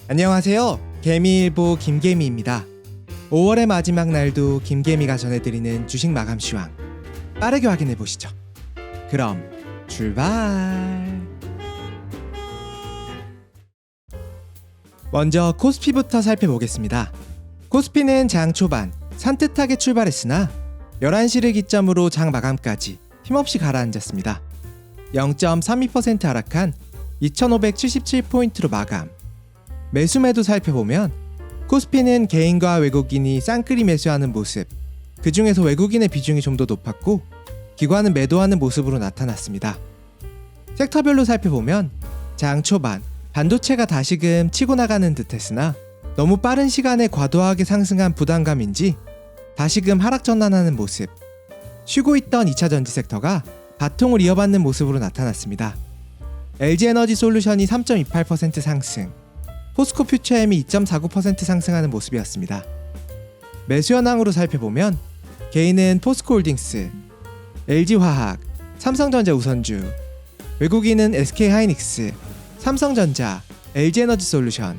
안녕하세요. 개미일보 김개미입니다. 5월의 마지막 날도 김개미가 전해드리는 주식 마감 시황 빠르게 확인해 보시죠. 그럼 출발! 먼저 코스피부터 살펴보겠습니다. 코스피는 장 초반 산뜻하게 출발했으나 11시를 기점으로 장 마감까지 힘없이 가라앉았습니다. 0.32% 하락한 2577포인트로 마감. 매수매도 살펴보면 코스피는 개인과 외국인이 쌍끌이 매수하는 모습, 그 중에서 외국인의 비중이 좀 더 높았고 기관은 매도하는 모습으로 나타났습니다. 섹터별로 살펴보면 장 초반 반도체가 다시금 치고 나가는 듯 했으나 너무 빠른 시간에 과도하게 상승한 부담감인지 다시금 하락 전환하는 모습, 쉬고 있던 2차 전지 섹터가 바통을 이어받는 모습으로 나타났습니다. LG에너지솔루션이 3.28% 상승, 포스코 퓨처엠이 2.49% 상승하는 모습이었습니다. 매수 현황으로 살펴보면 개인은 포스코홀딩스, LG화학, 삼성전자 우선주, 외국인은 SK하이닉스, 삼성전자, LG에너지솔루션,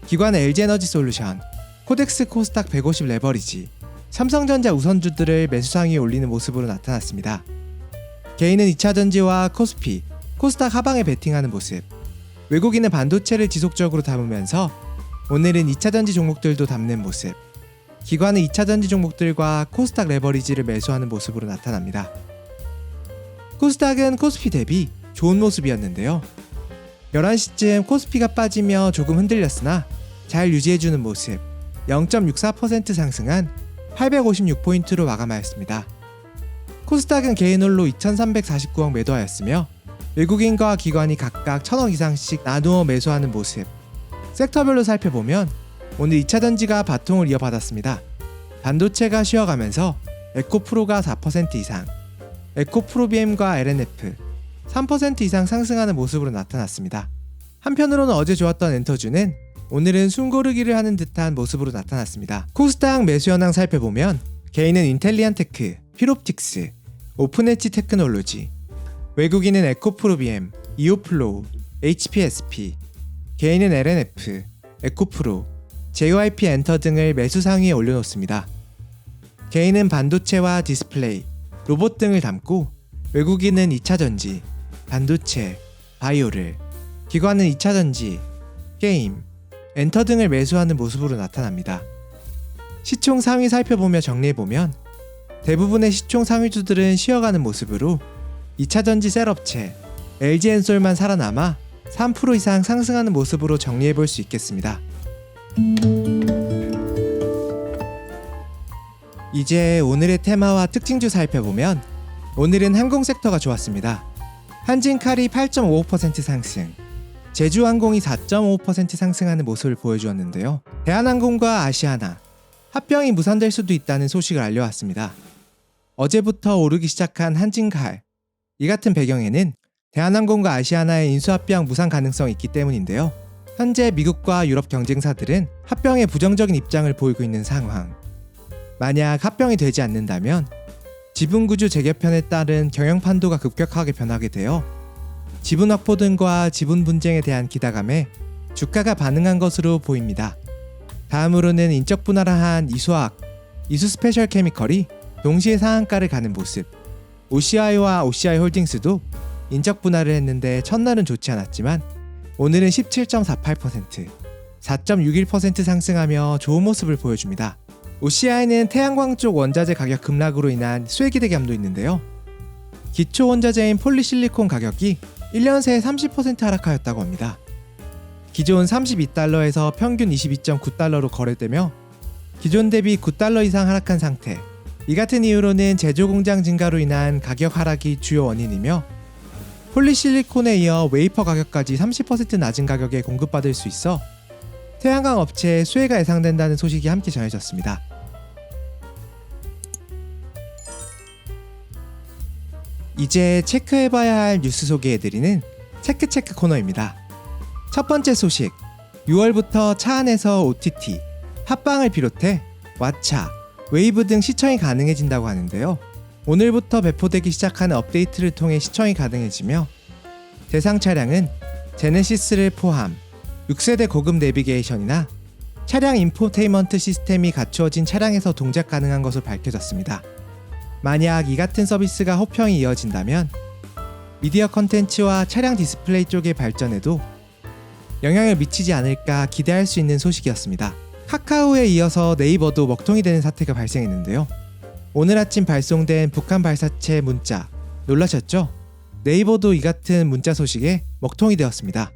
기관은 LG에너지솔루션, 코덱스 코스닥 150 레버리지, 삼성전자 우선주들을 매수 상위에 올리는 모습으로 나타났습니다. 개인은 2차전지와 코스피, 코스닥 하방에 베팅하는 모습, 외국인은 반도체를 지속적으로 담으면서 오늘은 2차전지 종목들도 담는 모습, 기관은 2차전지 종목들과 코스닥 레버리지를 매수하는 모습으로 나타납니다. 코스닥은 코스피 대비 좋은 모습이었는데요. 11시쯤 코스피가 빠지며 조금 흔들렸으나 잘 유지해주는 모습, 0.64% 상승한 856포인트로 마감하였습니다. 코스닥은 개인홀로 2349억 매도하였으며 외국인과 기관이 각각 1000억 이상씩 나누어 매수하는 모습. 섹터별로 살펴보면 오늘 2차전지가 바통을 이어받았습니다. 반도체가 쉬어가면서 에코프로가 4% 이상, 에코프로비엠과 LNF 3% 이상 상승하는 모습으로 나타났습니다. 한편으로는 어제 좋았던 엔터주는 오늘은 숨고르기를 하는 듯한 모습으로 나타났습니다. 코스닥 매수 현황 살펴보면 개인은 인텔리안테크, 필옵틱스, 오픈엣지 테크놀로지, 외국인은 에코프로비엠, 이오플로우, HPSP, 개인은 LNF, 에코프로, JYP 엔터 등을 매수 상위에 올려놓습니다. 개인은 반도체와 디스플레이, 로봇 등을 담고 외국인은 2차전지, 반도체, 바이오를, 기관은 2차전지, 게임, 엔터 등을 매수하는 모습으로 나타납니다. 시총 상위 살펴보며 정리해보면 대부분의 시총 상위주들은 쉬어가는 모습으로 2차전지 셀업체, LG엔솔만 살아남아 3% 이상 상승하는 모습으로 정리해볼 수 있겠습니다. 이제 오늘의 테마와 특징주 살펴보면 오늘은 항공섹터가 좋았습니다. 한진칼이 8.55% 상승, 제주항공이 4.55% 상승하는 모습을 보여주었는데요. 대한항공과 아시아나, 합병이 무산될 수도 있다는 소식을 알려왔습니다. 어제부터 오르기 시작한 한진칼, 이 같은 배경에는 대한항공과 아시아나의 인수합병 무산 가능성이 있기 때문인데요. 현재 미국과 유럽 경쟁사들은 합병에 부정적인 입장을 보이고 있는 상황. 만약 합병이 되지 않는다면 지분구조 재개편에 따른 경영판도가 급격하게 변하게 되어 지분 확보 등과 지분 분쟁에 대한 기대감에 주가가 반응한 것으로 보입니다. 다음으로는 인적 분할을 한 이수화학, 이수스페셜케미컬이 동시에 상한가를 가는 모습. OCI와 OCI홀딩스도 인적 분할을 했는데 첫날은 좋지 않았지만 오늘은 17.48%, 4.61% 상승하며 좋은 모습을 보여줍니다. OCI는 태양광 쪽 원자재 가격 급락으로 인한 수혜 기대감도 있는데요. 기초 원자재인 폴리실리콘 가격이 1년 새에 30% 하락하였다고 합니다. 기존 32달러에서 평균 22.9달러로 거래되며 기존 대비 9달러 이상 하락한 상태. 이 같은 이유로는 제조 공장 증가로 인한 가격 하락이 주요 원인이며 폴리실리콘에 이어 웨이퍼 가격까지 30% 낮은 가격에 공급받을 수 있어 태양광 업체의 수혜가 예상된다는 소식이 함께 전해졌습니다. 이제 체크해봐야 할 뉴스 소개해드리는 체크체크 코너입니다. 첫 번째 소식, 6월부터 차 안에서 OTT, 팟빵을 비롯해 왓챠, 웨이브 등 시청이 가능해진다고 하는데요. 오늘부터 배포되기 시작하는 업데이트를 통해 시청이 가능해지며 대상 차량은 제네시스를 포함 6세대 고급 내비게이션이나 차량 인포테인먼트 시스템이 갖추어진 차량에서 동작 가능한 것으로 밝혀졌습니다. 만약 이 같은 서비스가 호평이 이어진다면 미디어 컨텐츠와 차량 디스플레이 쪽의 발전에도 영향을 미치지 않을까 기대할 수 있는 소식이었습니다. 카카오에 이어서 네이버도 먹통이 되는 사태가 발생했는데요. 오늘 아침 발송된 북한 발사체 문자 놀라셨죠? 네이버도 이 같은 문자 소식에 먹통이 되었습니다.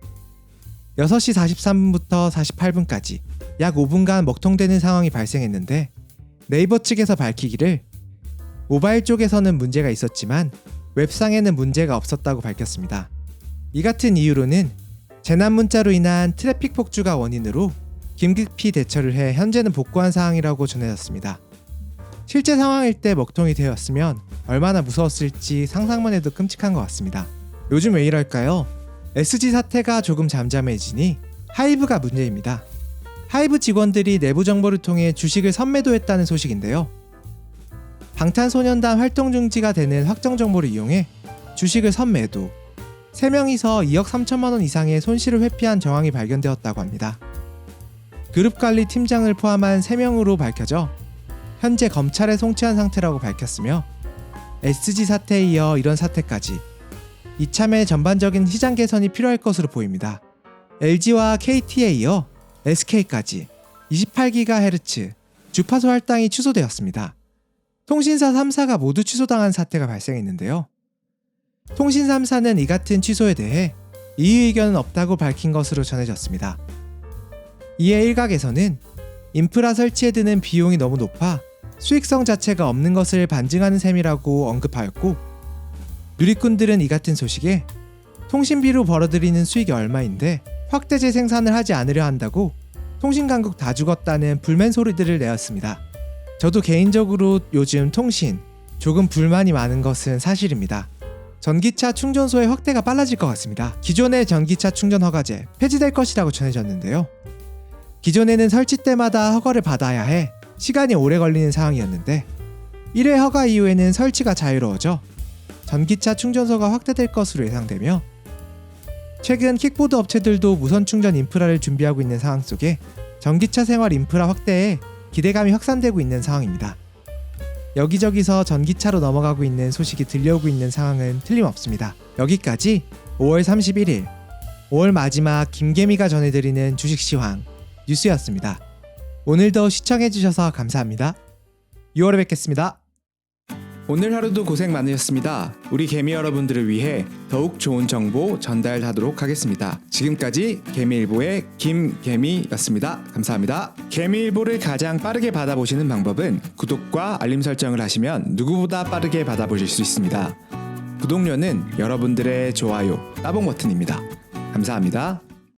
6시 43분부터 48분까지 약 5분간 먹통되는 상황이 발생했는데 네이버 측에서 밝히기를 모바일 쪽에서는 문제가 있었지만 웹상에는 문제가 없었다고 밝혔습니다. 이 같은 이유로는 재난 문자로 인한 트래픽 폭주가 원인으로 긴급히 대처를 해 현재는 복구한 상황이라고 전해졌습니다. 실제 상황일 때 먹통이 되었으면 얼마나 무서웠을지 상상만 해도 끔찍한 것 같습니다. 요즘 왜 이럴까요? SG 사태가 조금 잠잠해지니 하이브가 문제입니다. 하이브 직원들이 내부 정보를 통해 주식을 선매도했다는 소식인데요. 방탄소년단 활동 중지가 되는 확정 정보를 이용해 주식을 선매도, 3명이서 2억 3천만 원 이상의 손실을 회피한 정황이 발견되었다고 합니다. 그룹관리 팀장을 포함한 3명으로 밝혀져 현재 검찰에 송치한 상태라고 밝혔으며 SG 사태에 이어 이런 사태까지 이참에 전반적인 시장 개선이 필요할 것으로 보입니다. LG와 KT에 이어 SK까지 28GHz 주파수 할당이 취소되었습니다. 통신사 3사가 모두 취소당한 사태가 발생했는데요. 통신 3사는 이 같은 취소에 대해 이의 의견은 없다고 밝힌 것으로 전해졌습니다. 이에 일각에서는 인프라 설치에 드는 비용이 너무 높아 수익성 자체가 없는 것을 반증하는 셈이라고 언급하였고, 누리꾼들은 이 같은 소식에 통신비로 벌어들이는 수익이 얼마인데 확대 재생산을 하지 않으려 한다고 통신강국 다 죽었다는 불만 소리들을 내었습니다. 저도 개인적으로 요즘 통신 조금 불만이 많은 것은 사실입니다. 전기차 충전소의 확대가 빨라질 것 같습니다. 기존의 전기차 충전 허가제 폐지될 것이라고 전해졌는데요. 기존에는 설치 때마다 허가를 받아야 해 시간이 오래 걸리는 상황이었는데 1회 허가 이후에는 설치가 자유로워져 전기차 충전소가 확대될 것으로 예상되며, 최근 킥보드 업체들도 무선 충전 인프라를 준비하고 있는 상황 속에 전기차 생활 인프라 확대에 기대감이 확산되고 있는 상황입니다. 여기저기서 전기차로 넘어가고 있는 소식이 들려오고 있는 상황은 틀림없습니다. 여기까지 5월 31일 5월 마지막 김개미가 전해드리는 주식시황 뉴스였습니다. 오늘도 시청해주셔서 감사합니다. 6월에 뵙겠습니다. 오늘 하루도 고생 많으셨습니다. 우리 개미 여러분들을 위해 더욱 좋은 정보 전달하도록 하겠습니다. 지금까지 개미일보의 김개미였습니다. 감사합니다. 개미일보를 가장 빠르게 받아보시는 방법은 구독과 알림 설정을 하시면 누구보다 빠르게 받아보실 수 있습니다. 구독료는 여러분들의 좋아요, 따봉 버튼입니다. 감사합니다.